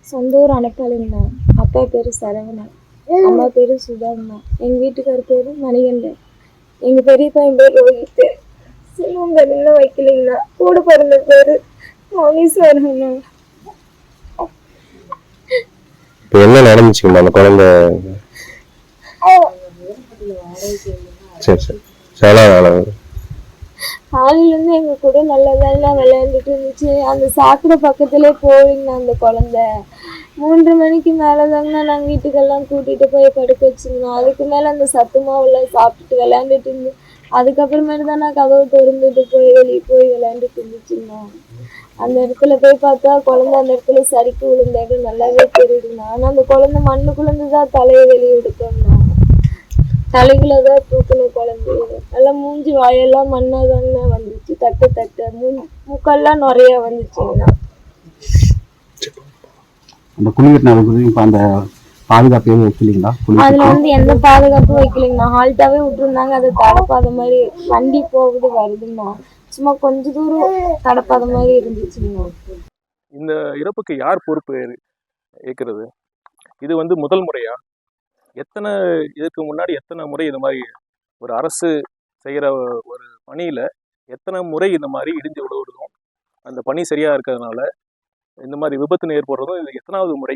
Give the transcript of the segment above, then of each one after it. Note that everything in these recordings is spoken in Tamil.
சொந்த ஊர் அணைக்காலுங்கண்ணா. அப்பா பேர் சரவணன், அம்மா பேர் சுதாங்கண்ணா. எங்கள் வீட்டுக்கார் பேர் மணிகண்டன். எங்கள் பெரிய பையன் பேர் ரோஹித். சிலவங்க இன்னும் வைக்கலைங்கண்ணா. கூட பிறந்த பேர் மௌனீஸ்வரங்கண்ணா. இப்போ என்ன நடந்துச்சுங்கண்ணா அந்த குழந்தை? சரி சரி சரி. காலையிலேருந்து எங்கள் கூட நல்லதாலாம் விளையாண்டுட்டு இருந்துச்சு. அந்த சாக்கடை பக்கத்துலேயே போவீங்கண்ணா அந்த குழந்தை. 3 மணிக்கு மேலே தாங்கண்ணா நாங்கள் வீட்டுக்கெல்லாம் கூட்டிகிட்டு போய் படுக்க வச்சுருந்தோம். அதுக்கு மேலே அந்த சத்து மாவுலாம் சாப்பிட்டுட்டு விளையாண்டுட்டு இருந்து அதுக்கப்புறமேட்டு தான் நான் கதவை திறந்துட்டு போய் வெளியே போய் விளையாண்டுட்டு இருந்துச்சுங்கண்ணா. அந்த இடத்துல போய் பார்த்தா குழந்தை அந்த இடத்துல சரிக்கு விழுந்த இடம் நல்லாவே தெரியுதுண்ணா. ஆனால் அந்த குழந்தை மண்ணுக்குள்ளேருந்து தான் தலையை வெளியே எடுத்தோம்ண்ணா. தலைக்குள்ள தான் தூக்கணும் குழந்தைய. நல்லா மூஞ்சி வாயெல்லாம் மண்ணாதாங்கண்ணா வந்துச்சு. தட்ட மூக்கெல்லாம் நிறைய வந்துச்சுங்கண்ணா. அந்த குளிர்னால அந்த பாதுகாப்பு எதுவும் வைக்கலீங்களா? அதுல எந்த பாதுகாப்பும் வைக்கலைங்கண்ணா. ஹால்ட்டாவே விட்டுருந்தாங்க. அதை தடப்பாத மாதிரி வண்டி போகுது வருதுங்கண்ணா. சும்மா கொஞ்ச தூரம் தடப்பாத மாதிரி இருந்துச்சுங்கண்ணா. இந்த இறப்புக்கு யார் பொறுப்பு ஏற்கிறது? இது முதல் முறையா? இதுக்கு முன்னாடி எத்தனை முறை இந்த மாதிரி ஒரு அரசு செய்கிற ஒரு பணியில் எத்தனை முறை இந்த மாதிரி இடிஞ்சு விழுவதும் அந்த பணி சரியாக இருக்கிறதுனால இந்த மாதிரி விபத்துன்னு ஏற்படுறதும் இது எத்தனாவது முறை?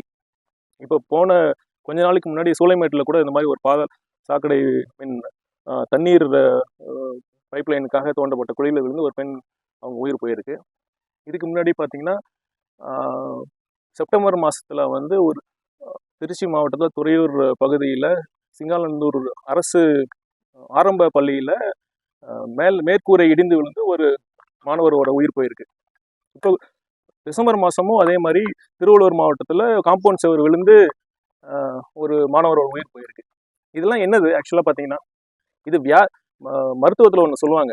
இப்போ போன கொஞ்ச நாளைக்கு முன்னாடி சூளைமேட்டில் கூட இந்த மாதிரி ஒரு சாக்கடை தண்ணீர் பைப்லைனுக்காக தோண்டப்பட்ட குழியில் விழுந்து ஒரு பெண் அவங்க உயிர் போயிருக்கு. இதுக்கு முன்னாடி பார்த்தீங்கன்னா செப்டம்பர் மாதத்தில் ஒரு திருச்சி மாவட்டத்தில் துறையூர் பகுதியில் சிங்காநல்லூர் அரசு ஆரம்ப பள்ளியில் மேற்கூரை இடிந்து விழுந்து ஒரு மாணவரோட உயிர் போயிருக்கு. இப்போ டிசம்பர் மாதமும் அதே மாதிரி திருவள்ளூர் மாவட்டத்தில் காம்பவுண்ட் சுவர் விழுந்து ஒரு மாணவரோட உயிர் போயிருக்கு. இதெல்லாம் என்னது ஆக்சுவலாக பார்த்தீங்கன்னா, இது மருத்துவத்தில் ஒன்று சொல்லுவாங்க,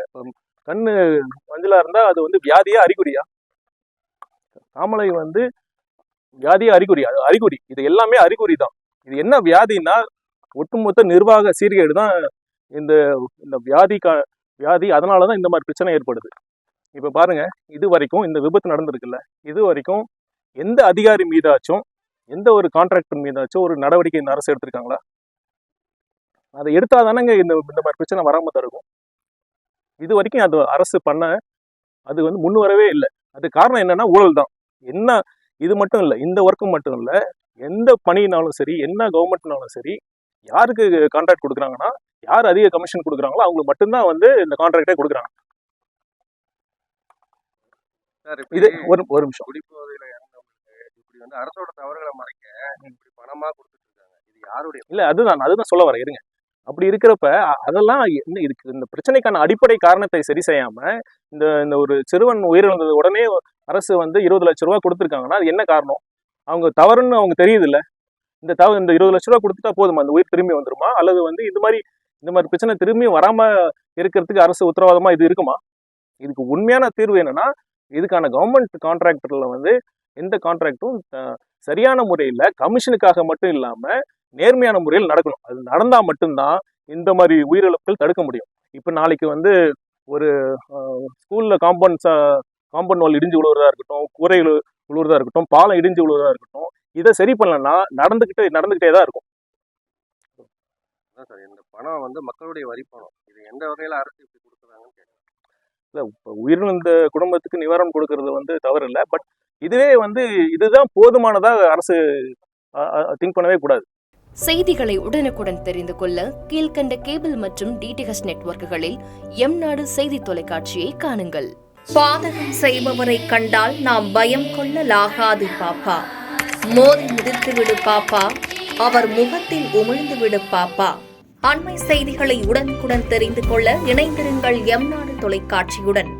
கண்ணு மஞ்சளாக இருந்தால் அது வியாதியா அறிகுறியா? தாமலை வியாதியா அறிகுறி? அது அறிகுறி. இது எல்லாமே அறிகுறி தான். இது என்ன வியாதின்னா ஒட்டுமொத்த நிர்வாக சீர்கேடு தான் இந்த வியாதி. அதனால தான் இந்த மாதிரி பிரச்சனை ஏற்படுது. இப்போ பாருங்க, இது வரைக்கும் இந்த விபத்து நடந்திருக்குல்ல, இது வரைக்கும் எந்த அதிகாரி மீதாச்சும் எந்த ஒரு கான்ட்ராக்டர் மீதாச்சும் ஒரு நடவடிக்கை இந்த அரசு எடுத்திருக்காங்களா? அதை எடுத்தா தானேங்க இந்த மாதிரி பிரச்சனை வராமல் தருக்கும். இது வரைக்கும் அது அரசு அது முன் வரவே இல்லை. அது காரணம் என்னன்னா ஊழல் தான். என்ன இது மட்டும் இல்லை, இந்த ஒர்க்கு மட்டும் இல்லை, எந்த பணினாலும் சரி, என்ன கவர்மெண்ட்னாலும் சரி, யாருக்கு கான்ட்ராக்ட் கொடுக்குறாங்கன்னா, யார் அதிக கமிஷன் கொடுக்குறாங்களோ அவங்களுக்கு மட்டும்தான் இந்த கான்ட்ராக்டே கொடுக்குறாங்க. இது ஒரு நிமிஷம். குடிபோதையில இறந்தவங்களுக்கு இப்படி அரசோட தவறுகளை மறைக்க இப்படி பணமா கொடுத்துட்டு இருக்காங்க. இது யாருடைய? இல்ல, அதுதான் சொல்ல வரேன், இருங்க. அப்படி இருக்கிறப்ப அதெல்லாம் என்ன இதுக்கு இந்த பிரச்சனைக்கான அடிப்படை காரணத்தை சரி செய்யாம இந்த ஒரு சிறுவன் உயிரிழந்தது உடனே அரசு 20 லட்ச ரூபா கொடுத்துருக்காங்கன்னா அது என்ன காரணம்? அவங்க தவறுன்னு அவங்க தெரியுது இல்ல. இந்த 20 லட்ச ரூபா கொடுத்துட்டா போதுமா அந்த உயிர் திரும்பி வந்துருமா? அல்லது இந்த மாதிரி பிரச்சனை திரும்பி வராம இருக்கிறதுக்கு அரசு உத்தரவாதமா இது இருக்குமா? இதுக்கு உண்மையான தீர்வு என்னன்னா, இதுக்கான கவர்மெண்ட் கான்ட்ராக்டர்ல எந்த கான்ட்ராக்டும் சரியான முறையில் கமிஷனுக்காக மட்டும் இல்லாம நேர்மையான முறையில் நடக்கணும். அது நடந்தா மட்டும்தான் இந்த மாதிரி உயிரிழப்புகள் தடுக்க முடியும். இப்போ நாளைக்கு ஒரு ஸ்கூல்ல காம்பவுண்ட் வால் இடிஞ்சு விழுவதா இருக்கட்டும், கூரை விழுவதா இருக்கட்டும், பாலம் இடிஞ்சு விழுவதா இருக்கட்டும், இதை சரி பண்ணலன்னா நடந்துகிட்டே தான் இருக்கும். சார், இந்த பணம் மக்களுடைய வரி பணம். இது எந்த வகையில அரசு இப்படி கொடுக்குறாங்கன்னு கேட்குறேன். இல்லை, இப்போ உயிரிழந்த குடும்பத்துக்கு நிவாரணம் கொடுக்கறது தவறு இல்லை. பட் இதுவே இதுதான் போதுமானதாக அரசு திங்க் பண்ணவே கூடாது. செய்திகளை உடனுக்குடன் தெரிந்து கொள்ள கீழ்கண்ட கேபிள் மற்றும் டிடிஹெச் நெட்வொர்க்குகளில் எம்நாடு செய்தி தொலைக்காட்சியை காணுங்கள். பாதகம் செய்பவரை கண்டால் நாம் பயம் கொள்ளலாகாது பாப்பா. மோதி மிதித்து விடு பாப்பா, அவர் முகத்தில் உமிழ்ந்து விடு பாப்பா. அண்மை செய்திகளை உடனுக்குடன் தெரிந்து கொள்ள இணைந்திருங்கள் எம்நாடு தொலைக்காட்சியுடன்.